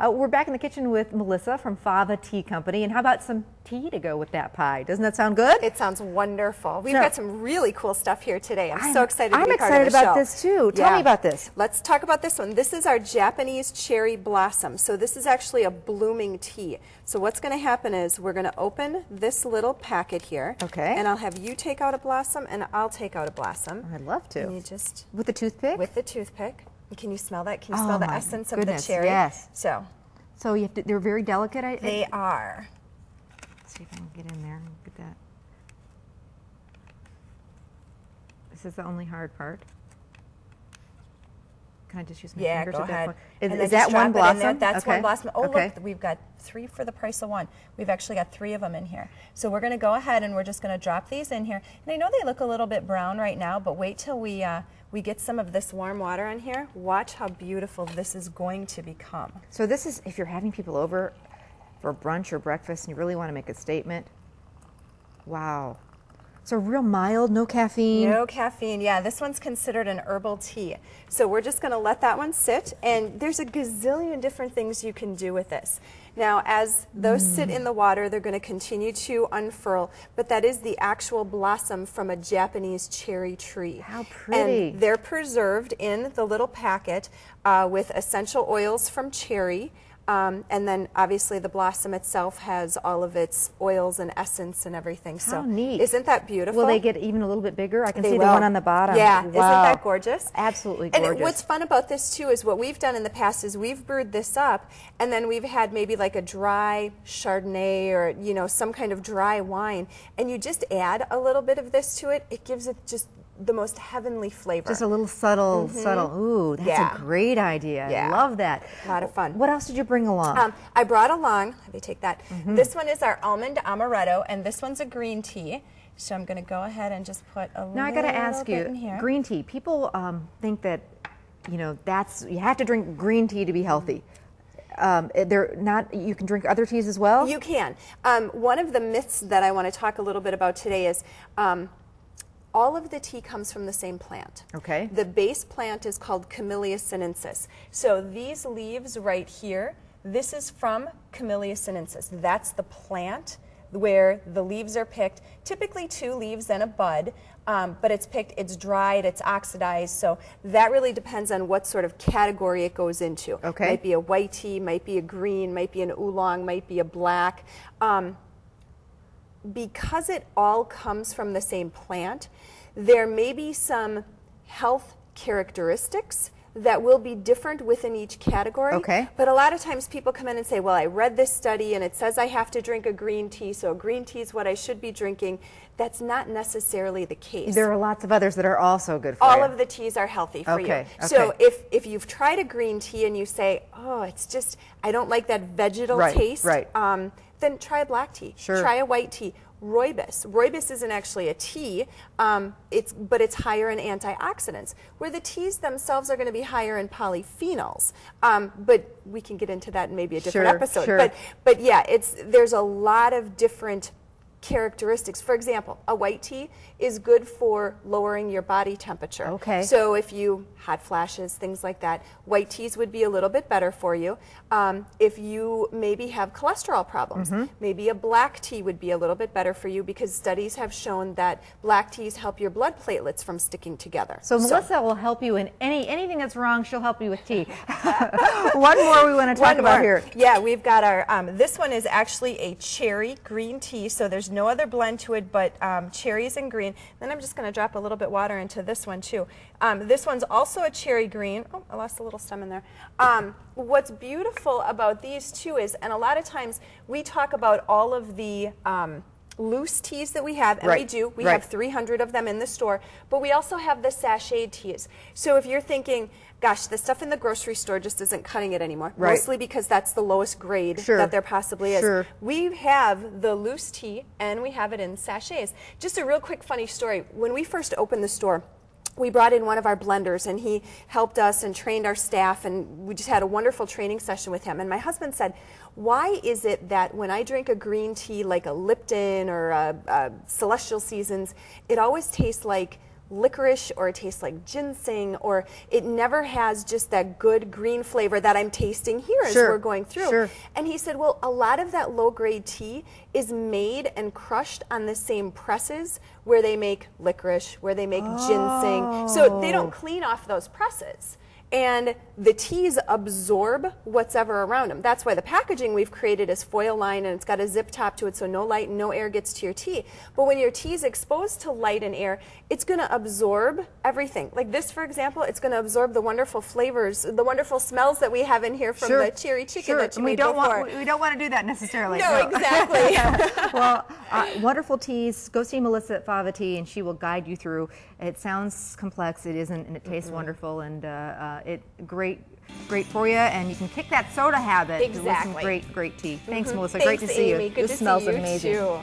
We're back in the kitchen with Melissa from Fava Tea Company, and how about some tea to go with that pie? Doesn't that sound good? It sounds wonderful. We've got some really cool stuff here today. I'm so excited to be part of the show. I'm excited about this too. Tell me about this. Let's talk about this one. This is our Japanese cherry blossom. So this is actually a blooming tea. So what's going to happen is we're going to open this little packet here. Okay. And I'll have you take out a blossom and I'll take out a blossom. I'd love to. And you just with the toothpick? With the toothpick. Can you smell that? Can you smell the essence of the cherry? Yes. So you have to, they're very delicate. They are. Let's see if I can get in there and get that. This is the only hard part. Can I just use my fingers at that point? Is that one blossom? That's one blossom. Oh, look, we've got 3 for the price of 1. We've actually got 3 of them in here. So we're going to go ahead and we're just going to drop these in here. And I know they look a little bit brown right now, but wait till we get some of this warm water on here. Watch how beautiful this is going to become. So this is if you're having people over for brunch or breakfast and you really want to make a statement. Wow. So real mild, no caffeine. No caffeine, yeah. This one's considered an herbal tea. So we're just going to let that one sit, and there's a gazillion different things you can do with this. Now, as those sit in the water, they're going to continue to unfurl, but that is the actual blossom from a Japanese cherry tree. How pretty. And they're preserved in the little packet with essential oils from cherry. And then obviously the blossom itself has all of its oils and essence and everything. How neat. Isn't that beautiful? Will they get even a little bit bigger? I can see the one on the bottom. Yeah, wow. Isn't that gorgeous? Absolutely gorgeous. And what's fun about this too is what we've done in the past is we've brewed this up and then we've had maybe like a dry Chardonnay or some kind of dry wine, and you just add a little bit of this to it. It gives it just the most heavenly flavor. Just a little subtle. Ooh, that's a great idea. Yeah. I love that. A lot of fun. What else did you bring along? I brought along, let me take that. This one is our almond amaretto, and this one's a green tea. So I'm going to go ahead and just put a little bit in here. Now I got to ask you, green tea. People think that, you have to drink green tea to be healthy. They're not. You can drink other teas as well? You can. One of the myths that I want to talk a little bit about today is all of the tea comes from the same plant. Okay. The base plant is called Camellia sinensis. So these leaves right here, this is from Camellia sinensis. That's the plant where the leaves are picked. Typically 2 leaves and a bud, but it's picked, it's dried, it's oxidized. So that really depends on what sort of category it goes into. Okay. Might be a white tea, might be a green, might be an oolong, might be a black. Because it all comes from the same plant, there may be some health characteristics that will be different within each category. Okay. But a lot of times people come in and say, well, I read this study and it says I have to drink a green tea, so green tea is what I should be drinking. That's not necessarily the case. There are lots of others that are also good for you. All of the teas are healthy for you. So if you've tried a green tea and you say, oh, it's just, I don't like that vegetal taste, then try a black tea. Sure. Try a white tea. Rooibos. Rooibos isn't actually a tea, but it's higher in antioxidants, where the teas themselves are going to be higher in polyphenols. But we can get into that in maybe a different episode. Sure. But yeah, there's a lot of different characteristics. For example, a white tea is good for lowering your body temperature. Okay. So if you hot flashes, things like that, white teas would be a little bit better for you. If you maybe have cholesterol problems, maybe a black tea would be a little bit better for you, because studies have shown that black teas help your blood platelets from sticking together. So Melissa will help you in anything that's wrong. She'll help you with tea. One more we want to talk about here. Yeah, we've got our, this one is actually a cherry green tea, so there's no other blend to it but cherries and green. Then I'm just going to drop a little bit water into this one too. This one's also a cherry green. Oh, I lost a little stem in there. What's beautiful about these two is, and a lot of times we talk about all of the loose teas that we have, and we do. We have 300 of them in the store, but we also have the sachet teas. So if you're thinking, gosh, the stuff in the grocery store just isn't cutting it anymore, mostly because that's the lowest grade that there possibly is. We have the loose tea, and we have it in sachets. Just a real quick funny story. When we first opened the store, we brought in one of our blenders, and he helped us and trained our staff, and we just had a wonderful training session with him. And my husband said, why is it that when I drink a green tea like a Lipton or a Celestial Seasons, it always tastes like licorice, or it tastes like ginseng, or it never has just that good green flavor that I'm tasting here as we're going through. Sure. And he said, well, a lot of that low-grade tea is made and crushed on the same presses where they make licorice, where they make ginseng. So they don't clean off those presses. And the teas absorb what's ever around them. That's why the packaging we've created is foil lined, and it's got a zip top to it so no light and no air gets to your tea. But when your tea is exposed to light and air, it's going to absorb everything. Like this, for example, it's going to absorb the wonderful flavors, the wonderful smells that we have in here from the cherry chicken that you made before. We don't want to do that necessarily. No, exactly. Well, wonderful teas. Go see Melissa at Fava Tea, and she will guide you through. It sounds complex. It isn't, and it tastes wonderful, and great for you. And you can kick that soda habit with some great tea. Thanks, Melissa. Thanks, great to see Amy. you. Good This to smells see you amazing. too.